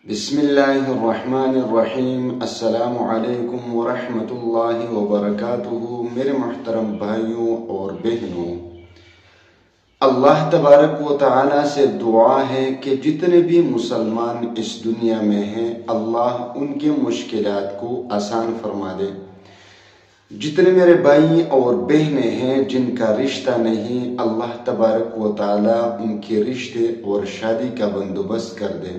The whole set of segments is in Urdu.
بسم اللہ الرحمن الرحیم۔ السلام علیکم ورحمۃ اللہ وبرکاتہ۔ میرے محترم بھائیوں اور بہنوں، اللہ تبارک و تعالی سے دعا ہے کہ جتنے بھی مسلمان اس دنیا میں ہیں اللہ ان کے مشکلات کو آسان فرما دے۔ جتنے میرے بھائی اور بہنیں ہیں جن کا رشتہ نہیں، اللہ تبارک و تعالی ان کے رشتے اور شادی کا بندوبست کر دے۔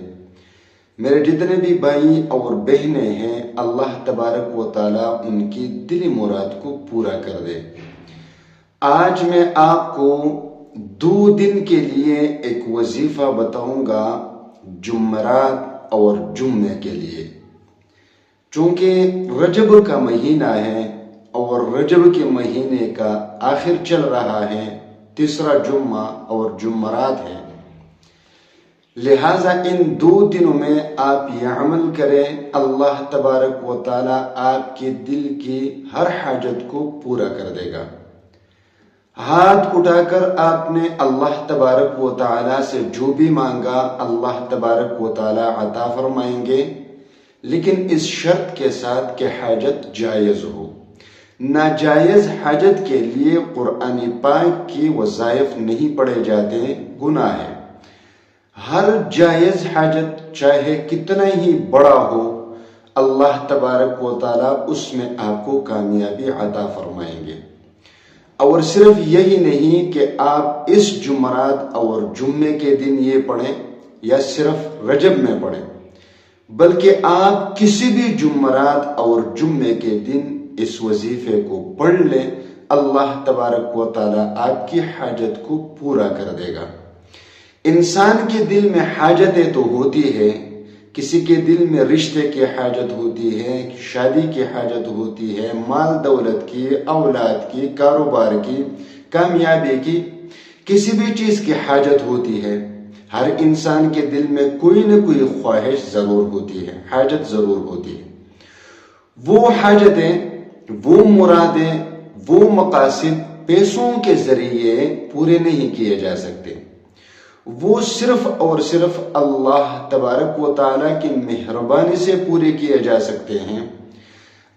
میرے جتنے بھی بھائی اور بہنیں ہیں اللہ تبارک و تعالی ان کی دلی مراد کو پورا کر دے۔ آج میں آپ کو 2 دن کے لیے ایک وظیفہ بتاؤں گا، جمعرات اور جمعے کے لیے۔ چونکہ رجب کا مہینہ ہے اور رجب کے مہینے کا آخر چل رہا ہے، تیسرا جمعہ اور جمعرات ہے، لہٰذا ان 2 دنوں میں آپ یہ عمل کریں، اللہ تبارک و تعالی آپ کے دل کی ہر حاجت کو پورا کر دے گا۔ ہاتھ اٹھا کر آپ نے اللہ تبارک و تعالی سے جو بھی مانگا اللہ تبارک و تعالی عطا فرمائیں گے، لیکن اس شرط کے ساتھ کہ حاجت جائز ہو۔ ناجائز حاجت کے لیے قرآن پاک کی وظائف نہیں پڑھے جاتے، گناہ ہے۔ ہر جائز حاجت چاہے کتنا ہی بڑا ہو، اللہ تبارک و تعالی اس میں آپ کو کامیابی عطا فرمائیں گے۔ اور صرف یہی نہیں کہ آپ اس جمعرات اور جمعے کے دن یہ پڑھیں یا صرف رجب میں پڑھیں، بلکہ آپ کسی بھی جمعرات اور جمعے کے دن اس وظیفے کو پڑھ لیں، اللہ تبارک و تعالی آپ کی حاجت کو پورا کر دے گا۔ انسان کے دل میں حاجتیں تو ہوتی ہے، کسی کے دل میں رشتے کی حاجت ہوتی ہے، شادی کی حاجت ہوتی ہے، مال دولت کی، اولاد کی، کاروبار کی، کامیابی کی، کسی بھی چیز کی حاجت ہوتی ہے۔ ہر انسان کے دل میں کوئی نہ کوئی خواہش ضرور ہوتی ہے، حاجت ضرور ہوتی ہے۔ وہ حاجتیں، وہ مرادیں، وہ مقاصد پیسوں کے ذریعے پورے نہیں کیے جا سکتے، وہ صرف اور صرف اللہ تبارک و تعالیٰ کی مہربانی سے پورے کیے جا سکتے ہیں۔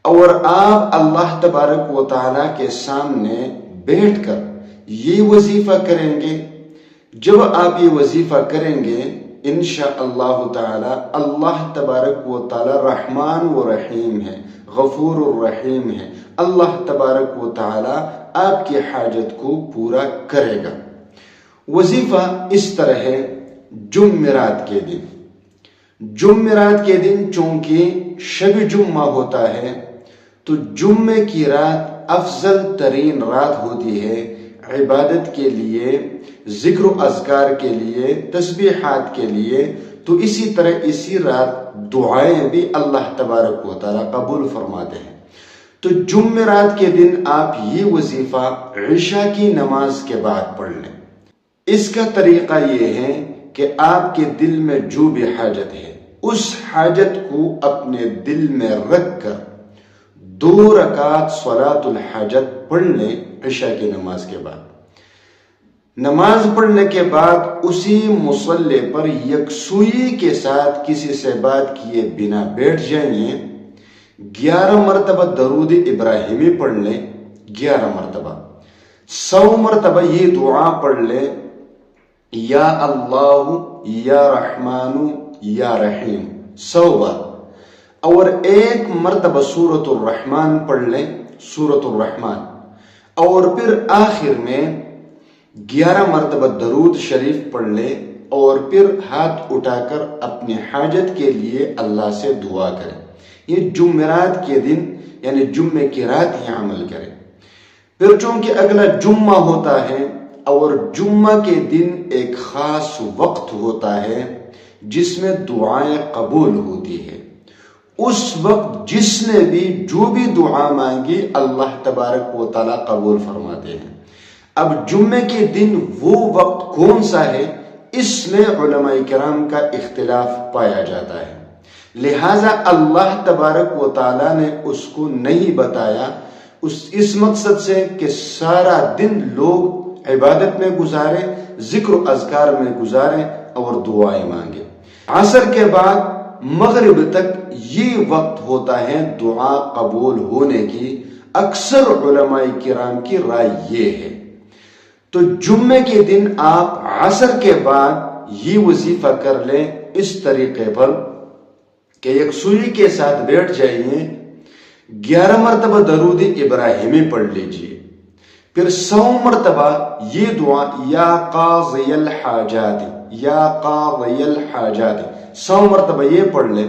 اور آپ اللہ تبارک و تعالیٰ کے سامنے بیٹھ کر یہ وظیفہ کریں گے۔ جب آپ یہ وظیفہ کریں گے انشاءاللہ تعالی اللہ تبارک و تعالی رحمان و رحیم ہے، غفور الرحیم ہے، اللہ تبارک و تعالی آپ کی حاجت کو پورا کرے گا۔ وظیفہ اس طرح ہے، جمعرات کے دن، جمعرات کے دن چونکہ شب جمعہ ہوتا ہے تو جمعے کی رات افضل ترین رات ہوتی ہے عبادت کے لیے، ذکر و اذکار کے لیے، تسبیحات کے لیے۔ تو اسی طرح اسی رات دعائیں بھی اللہ تبارک و تعالی قبول فرماتے ہیں۔ تو جمعرات کے دن آپ یہ وظیفہ عشاء کی نماز کے بعد پڑھ لیں۔ اس کا طریقہ یہ ہے کہ آپ کے دل میں جو بھی حاجت ہے اس حاجت کو اپنے دل میں رکھ کر 2 رکعت صلاۃ الحاجت پڑھ لیں عشاء کی نماز کے بعد۔ نماز پڑھنے کے بعد اسی مصلی پر یکسوئی کے ساتھ کسی سے بات کیے بنا بیٹھ جائیں، 11 مرتبہ درود ابراہیمی پڑھ لیں، 11 مرتبہ، 100 مرتبہ یہ دعا پڑھ لیں، یا اللہ یا رحمان یا رحیم، 100 بار، اور 1 مرتبہ سورۃ الرحمن پڑھ لیں، سورۃ الرحمن، اور پھر آخر میں 11 مرتبہ درود شریف پڑھ لیں، اور پھر ہاتھ اٹھا کر اپنی حاجت کے لیے اللہ سے دعا کریں۔ یہ جمعرات کے دن یعنی جمعے کی رات یہ عمل کریں۔ پھر چونکہ اگلا جمعہ ہوتا ہے اور جمعہ کے دن ایک خاص وقت ہوتا ہے جس میں دعائیں قبول ہوتی ہے، اس وقت جس نے بھی جو بھی دعا مانگی اللہ تبارک و تعالی قبول فرماتے ہیں۔ اب جمعے کے دن وہ وقت کون سا ہے، اس میں علماء کرام کا اختلاف پایا جاتا ہے، لہٰذا اللہ تبارک و تعالی نے اس کو نہیں بتایا، اس مقصد سے کہ سارا دن لوگ عبادت میں گزاریں، ذکر و اذکار میں گزاریں اور دعائیں مانگیں۔ عصر کے بعد مغرب تک یہ وقت ہوتا ہے دعا قبول ہونے کی. اکثر علماء کرام کی رائے یہ ہے. تو جمعے کے دن آپ عصر کے بعد یہ وظیفہ کر لیں اس طریقے پر کہ ایک سوئی کے ساتھ بیٹھ جائیے, 11 مرتبہ درود ابراہیمی پڑھ لیجئے, پھر 100 مرتبہ یہ دعا یا قاضی الحاجات, یا قاضی الحاجات 100 مرتبہ یہ پڑھ لیں.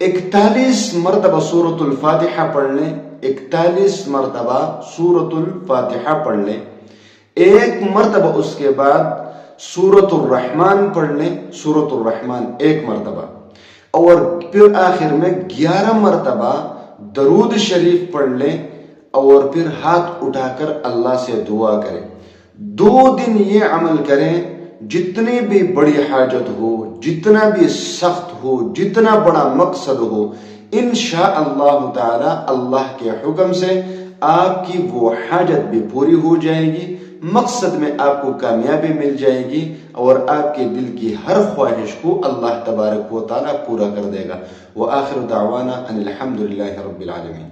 41 مرتبہ سورۃ الفاتحہ پڑھ لیں, 41 مرتبہ سورۃ الفاتحہ پڑھ لیں. 1 مرتبہ اس کے بعد سورۃ الرحمن پڑھ لیں, سورۃ الرحمن 1 مرتبہ, اور پھر آخر میں 11 مرتبہ درود شریف پڑھ لیں, اور پھر ہاتھ اٹھا کر اللہ سے دعا کریں. 2 دن یہ عمل کریں. جتنی بھی بڑی حاجت ہو, جتنا بھی سخت ہو, جتنا بڑا مقصد ہو, انشاءاللہ تعالی اللہ کے حکم سے آپ کی وہ حاجت بھی پوری ہو جائے گی, مقصد میں آپ کو کامیابی مل جائے گی, اور آپ کے دل کی ہر خواہش کو اللہ تبارک و تعالی پورا کر دے گا. وآخر دعوانا ان الحمد للہ رب العالمین.